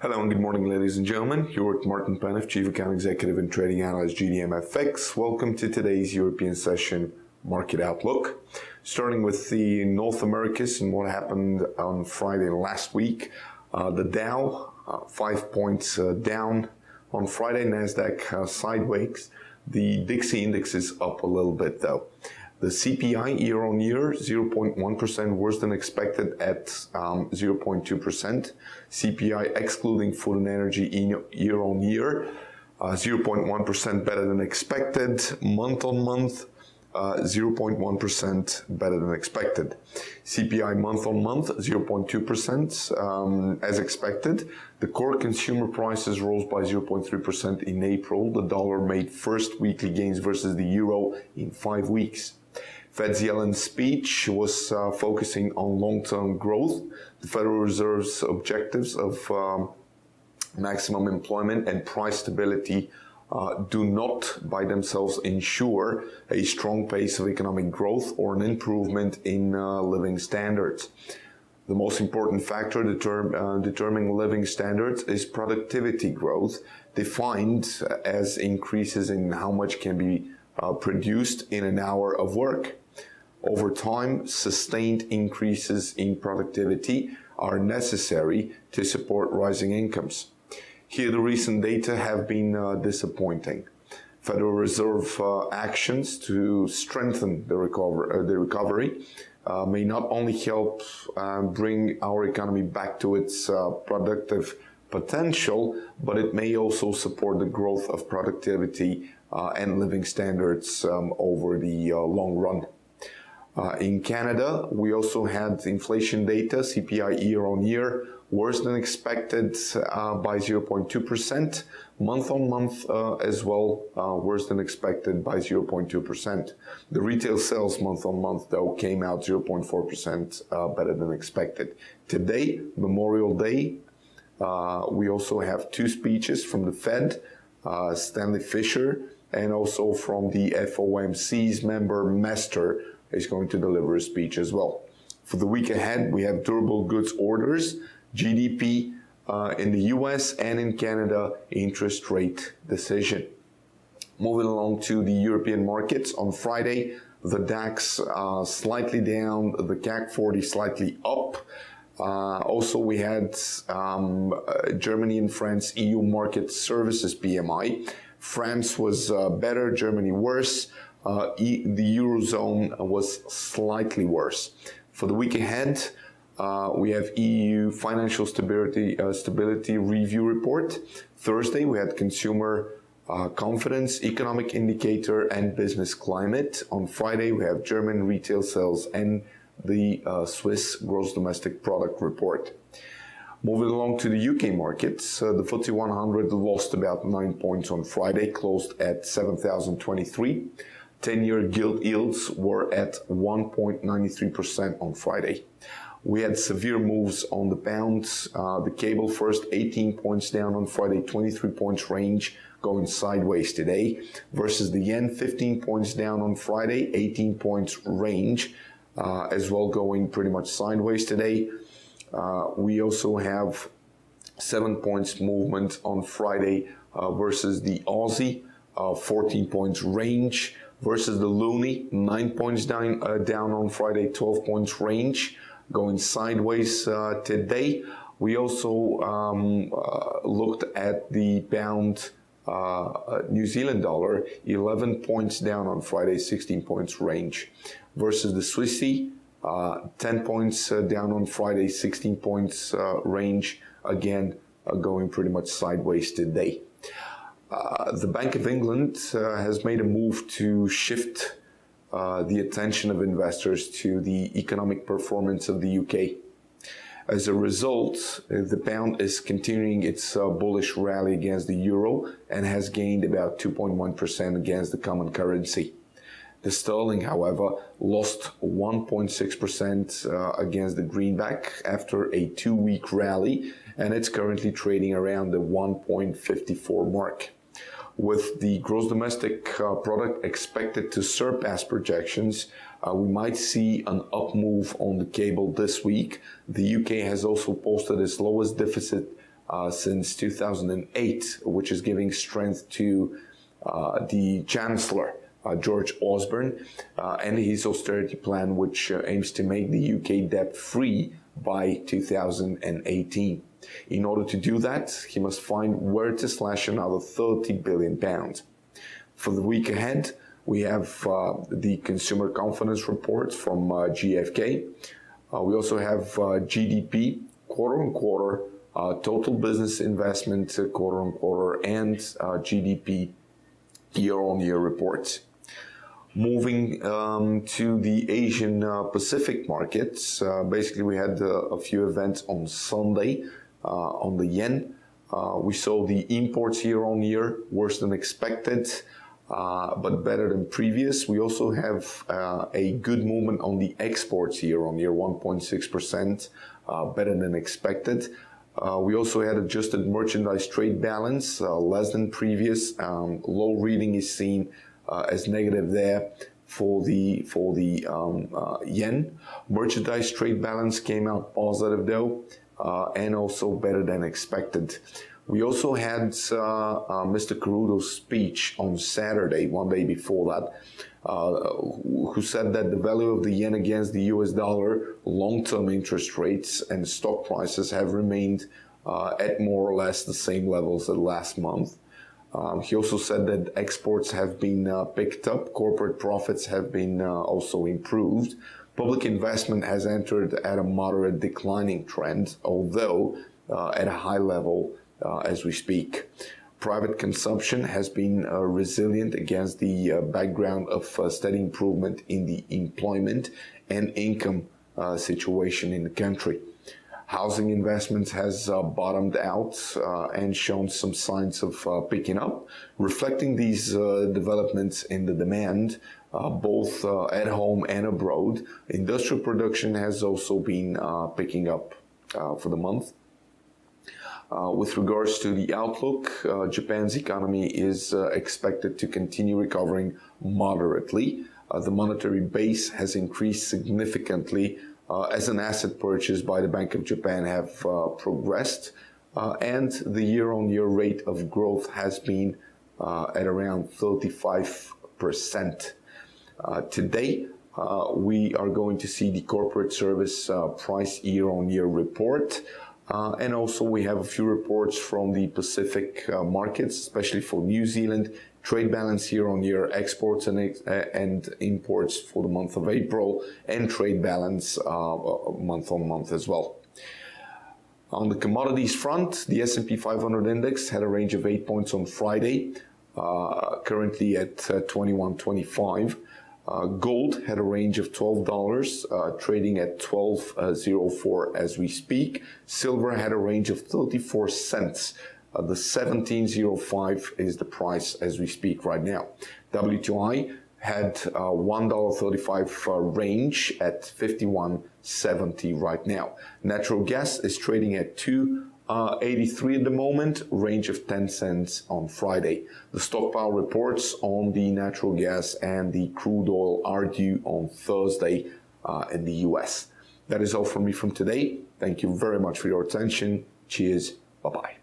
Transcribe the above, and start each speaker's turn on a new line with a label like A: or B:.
A: Hello and good morning, ladies and gentlemen. You're with Martin Panev, Chief Account Executive and Trading Analyst, GDMFX. Welcome to today's European session market outlook. Starting with the North Americas and what happened on Friday last week. The Dow, 5 points down on Friday, NASDAQ sideways. The Dixie index is up a little bit though. The CPI year on year, 0.1% worse than expected at 0.2%. CPI excluding food and energy year on year, 0.1% better than expected. Month on month, 0.1% better than expected. CPI month on month, 0.2% as expected. The core consumer prices rose by 0.3% in April. The dollar made first weekly gains versus the euro in 5 weeks. Fed's Yellen Speech was focusing on long-term growth. The Federal Reserve's objectives of maximum employment and price stability do not by themselves ensure a strong pace of economic growth or an improvement in living standards. The most important factor determining living standards is productivity growth, defined as increases in how much can be produced in an hour of work. Over time, sustained increases in productivity are necessary to support rising incomes. Here, the recent data have been disappointing. Federal Reserve actions to strengthen the recovery may not only help bring our economy back to its productive potential, but it may also support the growth of productivity and living standards over the long run. In Canada, we also had inflation data, CPI year on year, worse than expected by 0.2%, month on month as well, worse than expected by 0.2%. The retail sales month on month, though, came out 0.4% better than expected. Today, Memorial Day, we also have 2 speeches from the Fed, Stanley Fischer, and also from the FOMC's member, Mester, is going to deliver a speech as well. For the week ahead, we have durable goods orders, GDP in the US and in Canada, interest rate decision. Moving along to the European markets, on Friday, the DAX slightly down, the CAC 40 slightly up. Also, we had Germany and France EU market services PMI. France was better, Germany worse. The Eurozone was slightly worse. For the week ahead, we have EU financial stability review report. Thursday, we had consumer confidence, economic indicator, and business climate. On Friday, we have German retail sales and the Swiss gross domestic product report. Moving along to the UK markets, the FTSE 100 lost about 9 points on Friday, closed at 7,023. 10-year gilt yields were at 1.93% on Friday. We had severe moves on the pound. The cable first 18 points down on Friday, 23 points range, going sideways today, versus the yen 15 points down on Friday, 18 points range, as well going pretty much sideways today. We also have 7 points movement on Friday versus the Aussie, 14 points range, versus the Loonie, 9 points down on Friday, 12 points range, going sideways today. We also looked at the pound New Zealand dollar, 11 points down on Friday, 16 points range, versus the Swissy, 10 points down on Friday, 16 points range, again going pretty much sideways today. The Bank of England has made a move to shift the attention of investors to the economic performance of the UK. As a result, the pound is continuing its bullish rally against the euro and has gained about 2.1% against the common currency. The sterling, however, lost 1.6% against the greenback after a 2-week rally, and it's currently trading around the 1.54 mark. With the gross domestic product expected to surpass projections, we might see an up move on the cable this week. The UK has also posted its lowest deficit since 2008, which is giving strength to the Chancellor, George Osborne, and his austerity plan, which aims to make the UK debt-free by 2018. In order to do that, he must find where to slash another £30 billion. For the week ahead, we have the consumer confidence report from GfK. We also have GDP quarter-on-quarter, total business investment quarter-on-quarter, and GDP year-on-year reports. Moving to the Asian Pacific markets, basically we had a few events on Sunday on the yen. We saw the imports year-on-year worse than expected, but better than previous. We also have a good movement on the exports year-on-year, 1.6%, better than expected. We also had adjusted merchandise trade balance, less than previous. Low reading is seen as negative there for the yen. Merchandise trade balance came out positive though, and also better than expected. We also had Mr. Carudo's speech on Saturday, one day before that, who said that the value of the yen against the US dollar, long-term interest rates and stock prices have remained at more or less the same levels as last month. He also said that exports have been picked up, corporate profits have been also improved. Public investment has entered at a moderate declining trend, although at a high level as we speak. Private consumption has been resilient against the background of steady improvement in the employment and income situation in the country. Housing investments has bottomed out and shown some signs of picking up. Reflecting these developments in the demand, both at home and abroad, industrial production has also been picking up for the month. With regards to the outlook, Japan's economy is expected to continue recovering moderately. The monetary base has increased significantly as an asset purchase by the Bank of Japan have progressed, and the year-on-year rate of growth has been at around 35%. Today, we are going to see the corporate service price year-on-year report. And also we have a few reports from the Pacific markets, especially for New Zealand, trade balance year-on-year, exports and imports for the month of April, and trade balance month-on-month as well. On the commodities front, the S&P 500 index had a range of 8 points on Friday, currently at 21.25. Gold had a range of $12, trading at $12.04 as we speak. Silver had a range of 34 cents. The 17.05 is the price as we speak right now. WTI had $1.35 range at 51.70 right now. Natural gas is trading at $2.83 at the moment, range of 10 cents on Friday. The stockpile reports on the natural gas and the crude oil are due on Thursday in the US. That is all from me from today. Thank you very much for your attention. Cheers. Bye-bye.